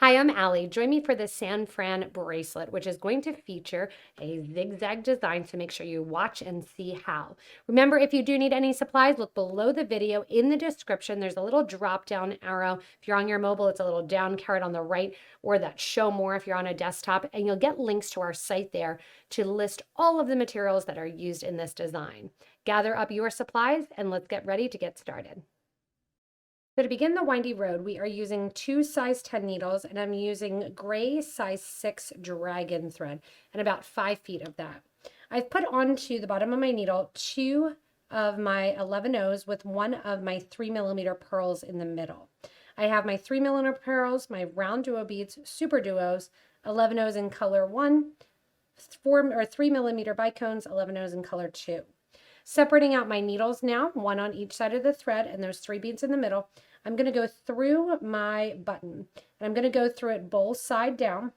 Hi, I'm Allie. Join me for the San Fran bracelet, which is going to feature a zigzag design, so make sure you watch and see how. Remember, if you do need any supplies, look below the video in the description. There's a little drop down arrow. If you're on your mobile, it's a little down caret on the right, or that show more if you're on a desktop, and you'll get links to our site there to list all of the materials that are used in this design. Gather up your supplies and let's get ready to get started. So to begin the windy road, we are using 2 size 10 needles, and I'm using gray size 6 dragon thread and about 5 feet of that. I've put onto the bottom of my needle 2 of my 11-0s with 1 of my 3mm pearls in the middle. I have my 3mm pearls, my RounDuo beads, SuperDuos, 11-0s in color 1, 3mm bicones, 11-0s in color 2. Separating out my needles now, 1 on each side of the thread and those 3 beads in the middle. I'm going to go through my button, and I'm going to go through it both side down.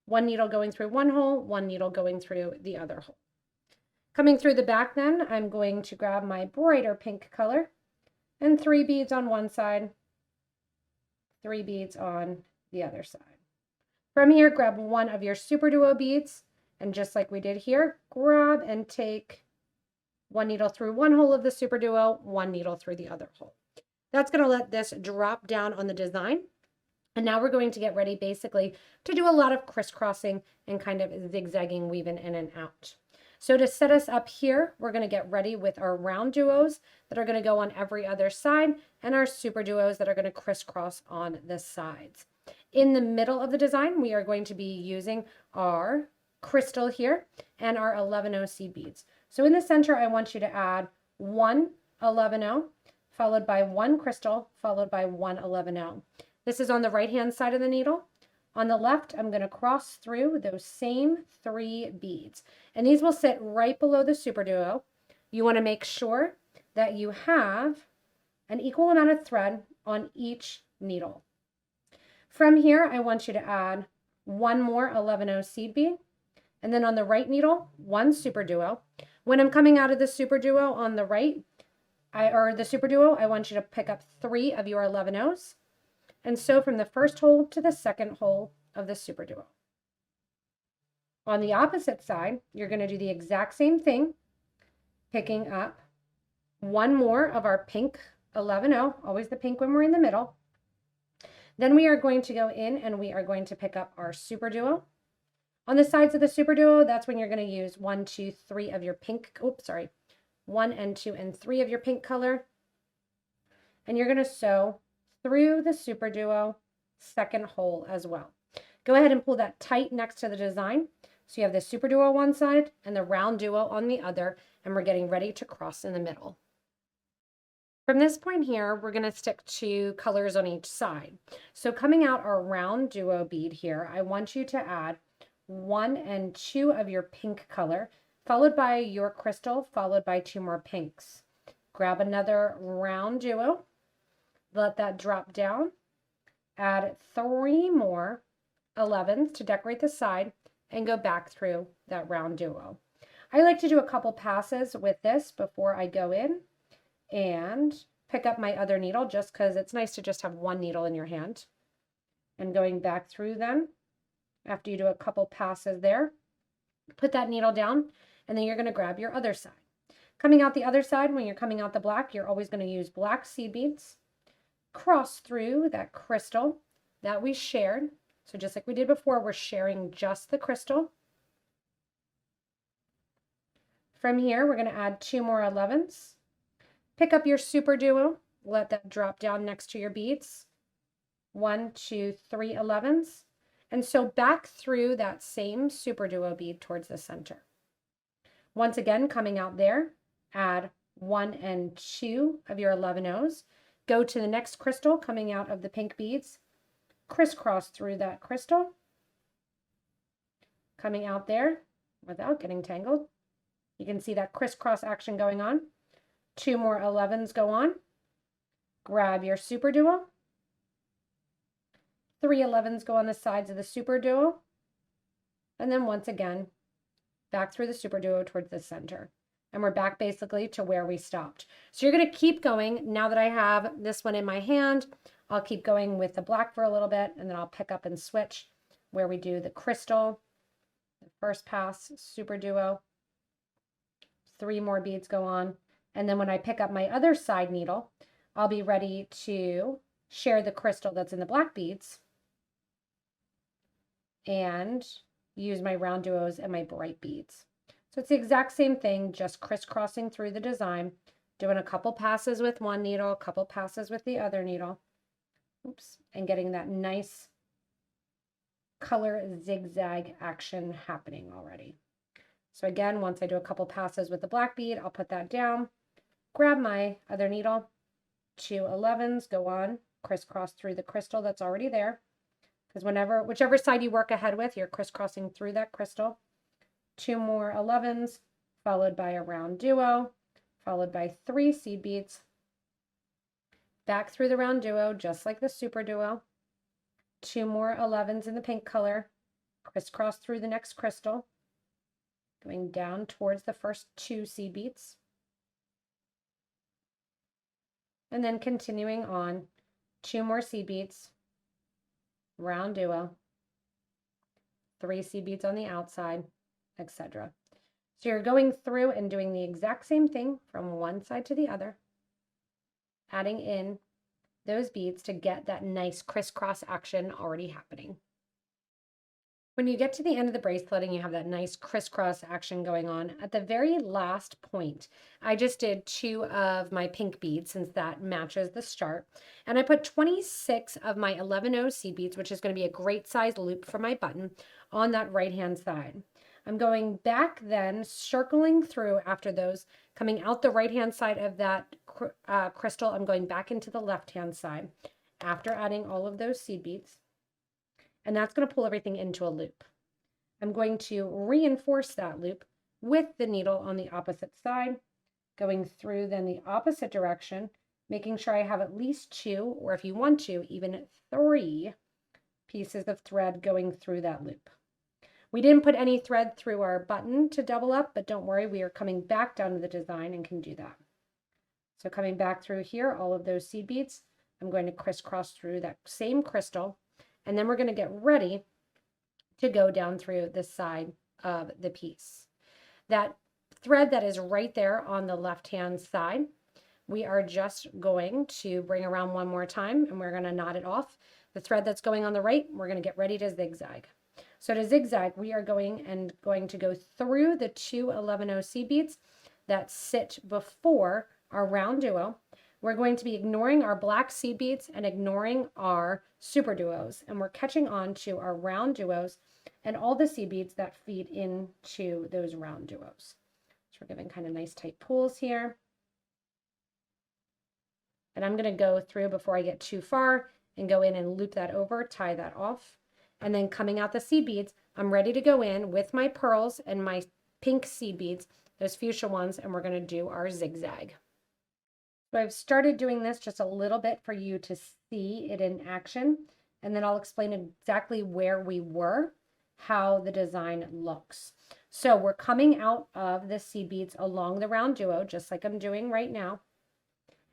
1 needle going through one hole, 1 needle going through the other hole. Coming through the back then, I'm going to grab my brighter pink color and 3 beads on one side, 3 beads on the other side. From here, grab 1 of your SuperDuo beads, and just like we did here, grab and take 1 needle through one hole of the SuperDuo, 1 needle through the other hole. That's going to let this drop down on the design. And now we're going to get ready basically to do a lot of crisscrossing and kind of zigzagging, weaving in and out. So to set us up here, we're going to get ready with our RounDuos that are going to go on every other side and our SuperDuos that are going to crisscross on the sides. In the middle of the design, we are going to be using our crystal here and our 11-0 seed beads. So in the center, I want you to add 1 11-0, followed by 1 crystal, followed by 1 11-0. This is on the right-hand side of the needle. On the left, I'm going to cross through those same 3 beads. And these will sit right below the SuperDuo. You want to make sure that you have an equal amount of thread on each needle. From here, I want you to add 1 more 11-0 seed bead. And then on the right needle, 1 SuperDuo. When I'm coming out of the SuperDuo on the right, the SuperDuo, I want you to pick up 3 of your 11-0s and sew from the first hole to the second hole of the SuperDuo. On the opposite side, you're going to do the exact same thing, picking up 1 more of our pink 11-0, always the pink when we're in the middle. Then we are going to go in and we are going to pick up our SuperDuo. On the sides of the SuperDuo, that's when you're going to use 1, 2, 3 of your pink, 1 and 2 and 3 of your pink color. And you're going to sew through the SuperDuo second hole as well. Go ahead and pull that tight next to the design. So you have the SuperDuo on one side and the RounDuo on the other, and we're getting ready to cross in the middle. From this point here, we're going to stick to colors on each side. So coming out our RounDuo bead here, I want you to add 1 and 2 of your pink color, followed by your crystal, followed by 2 more pinks. Grab another RounDuo, let that drop down, add 3 more 11s to decorate the side, and go back through that RounDuo. I like to do a couple passes with this before I go in and pick up my other needle, just because it's nice to just have 1 needle in your hand. And going back through them, after you do a couple passes there, put that needle down, and then you're going to grab your other side. Coming out the other side, when you're coming out the black, you're always going to use black seed beads, cross through that crystal that we shared. So just like we did before, we're sharing just the crystal. From here, we're going to add 2 more 11s. Pick up your SuperDuo, let that drop down next to your beads. 1, 2, 3 11s. And sew back through that same SuperDuo bead towards the center. Once again, coming out there, add 1 and 2 of your 11-0s. Go to the next crystal coming out of the pink beads. Crisscross through that crystal. Coming out there without getting tangled. You can see that crisscross action going on. 2 more 11s go on. Grab your SuperDuo. 3 11s go on the sides of the SuperDuo. And then once again, back through the SuperDuo towards the center. And we're back basically to where we stopped. So you're going to keep going. Now that I have this one in my hand, I'll keep going with the black for a little bit, and then I'll pick up and switch where we do the crystal, the first pass, SuperDuo, 3 more beads go on. And then when I pick up my other side needle, I'll be ready to share the crystal that's in the black beads and use my RounDuos and my bright beads. So it's the exact same thing, just crisscrossing through the design, doing a couple passes with one needle, a couple passes with the other needle. Oops, and getting that nice color zigzag action happening already. So again, once I do a couple passes with the black bead, I'll put that down, grab my other needle, 2 11s, go on, crisscross through the crystal that's already there. Because whichever side you work ahead with, you're crisscrossing through that crystal. 2 more 11s, followed by a RounDuo, followed by 3 seed beads. Back through the RounDuo, just like the SuperDuo. 2 more 11s in the pink color, crisscross through the next crystal, going down towards the first 2 seed beads. And then continuing on, 2 more seed beads, RounDuo, 3 seed beads on the outside, etc. So you're going through and doing the exact same thing from one side to the other, adding in those beads to get that nice crisscross action already happening. When you get to the end of the bracelet and you have that nice crisscross action going on, at the very last point, I just did 2 of my pink beads since that matches the start. And I put 26 of my 11-0 seed beads, which is going to be a great size loop for my button, on that right-hand side. I'm going back then, circling through after those, coming out the right-hand side of that crystal. I'm going back into the left-hand side after adding all of those seed beads. And that's going to pull everything into a loop. I'm going to reinforce that loop with the needle on the opposite side, going through then the opposite direction, making sure I have at least 2, or if you want to, even 3 pieces of thread going through that loop. We didn't put any thread through our button to double up, but don't worry, we are coming back down to the design and can do that. So coming back through here, all of those seed beads, I'm going to crisscross through that same crystal, and then we're going to get ready to go down through the side of the piece. That thread that is right there on the left-hand side, we are just going to bring around one more time, and we're going to knot it off. The thread that's going on the right, we're going to get ready to zigzag. So to zigzag, we are going to go through the 2 11-0 seed beads that sit before our RounDuo. We're going to be ignoring our black seed beads and ignoring our SuperDuos, and we're catching on to our RounDuos and all the seed beads that feed into those RounDuos. So we're giving kind of nice tight pulls here. And I'm going to go through before I get too far and go in and loop that over, tie that off. And then coming out the seed beads, I'm ready to go in with my pearls and my pink seed beads, those fuchsia ones, and we're going to do our zigzag. So I've started doing this just a little bit for you to see it in action, and then I'll explain exactly where we were, how the design looks. So we're coming out of the seed beads along the RounDuo, just like I'm doing right now.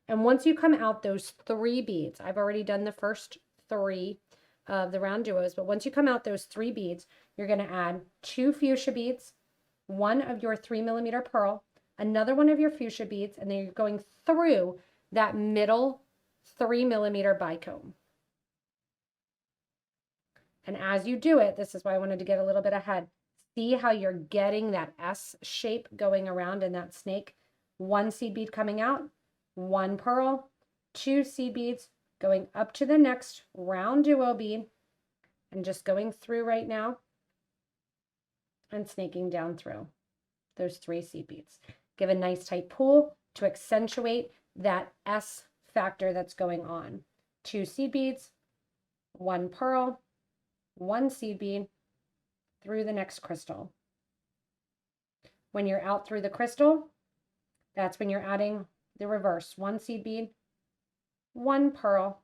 And once you come out those 3 beads, I've already done the first 3 of the RounDuos, but once you come out those 3 beads, you're going to add 2 fuchsia beads, 1 of your 3mm pearl, another 1 of your fuchsia beads, and then you're going through that middle 3mm bicone. And as you do it, this is why I wanted to get a little bit ahead. See how you're getting that S shape going around in that snake. 1 seed bead coming out, 1 pearl, 2 seed beads, going up to the next RounDuo bead, and just going through right now and snaking down through those 3 seed beads. Give a nice tight pull to accentuate that S factor that's going on. 2 seed beads, 1 pearl, 1 seed bead through the next crystal. When you're out through the crystal, that's when you're adding the reverse. 1 seed bead, 1 pearl,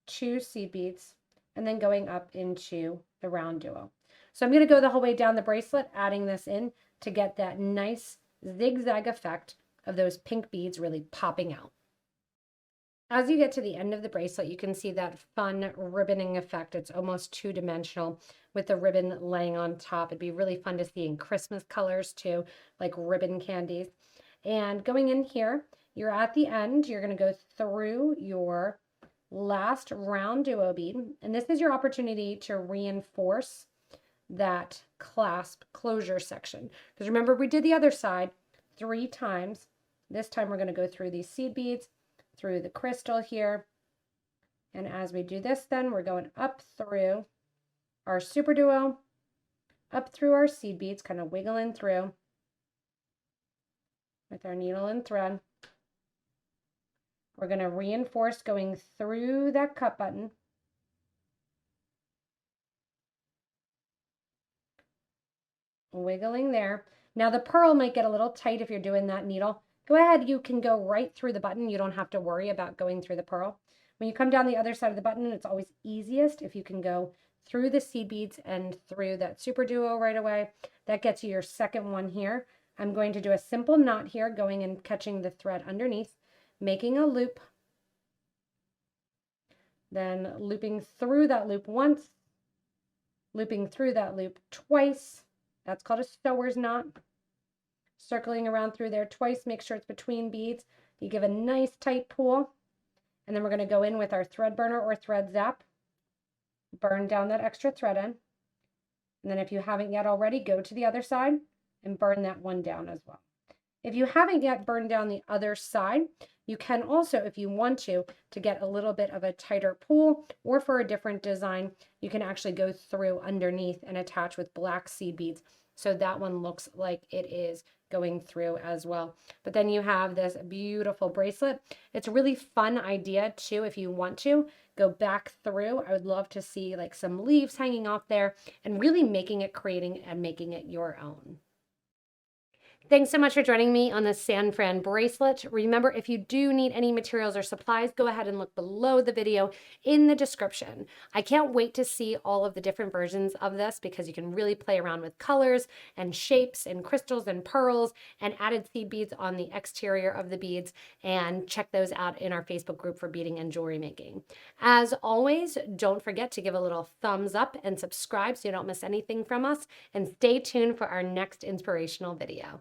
2 seed beads, and then going up into the RounDuo. So I'm going to go the whole way down the bracelet, adding this in to get that nice zigzag effect of those pink beads really popping out. As you get to the end of the bracelet, you can see that fun ribboning effect. It's almost two-dimensional with the ribbon laying on top. It'd be really fun to see in Christmas colors too, like ribbon candies. And going in here, you're at the end. You're going to go through your last RounDuo bead. And this is your opportunity to reinforce that clasp closure section. Because remember, we did the other side 3 times. This time we're going to go through these seed beads, through the crystal here. And as we do this, then we're going up through our SuperDuo, up through our seed beads, kind of wiggling through with our needle and thread. We're going to reinforce going through that cut button. Wiggling there. Now the pearl might get a little tight if you're doing that needle. Go ahead, you can go right through the button. You don't have to worry about going through the pearl. When you come down the other side of the button, it's always easiest if you can go through the seed beads and through that SuperDuo right away. That gets you your second one here. I'm going to do a simple knot here, going and catching the thread underneath, making a loop, then looping through that loop once, looping through that loop twice. That's called a sewer's knot. Circling around through there twice, make sure it's between beads. You give a nice tight pull, and then we're going to go in with our thread burner or thread zap, burn down that extra thread in, and then if you haven't yet already, go to the other side and burn that one down as well. If you haven't yet burned down the other side, you can also, if you want to get a little bit of a tighter pull, or for a different design, you can actually go through underneath and attach with black seed beads. So that one looks like it is going through as well. But then you have this beautiful bracelet. It's a really fun idea too. If you want to go back through, I would love to see like some leaves hanging off there and really making it, creating and making it your own. Thanks so much for joining me on the San Fran bracelet. Remember, if you do need any materials or supplies, go ahead and look below the video in the description. I can't wait to see all of the different versions of this because you can really play around with colors and shapes and crystals and pearls and added seed beads on the exterior of the beads, and check those out in our Facebook group for beading and jewelry making. As always, don't forget to give a little thumbs up and subscribe so you don't miss anything from us, and stay tuned for our next inspirational video.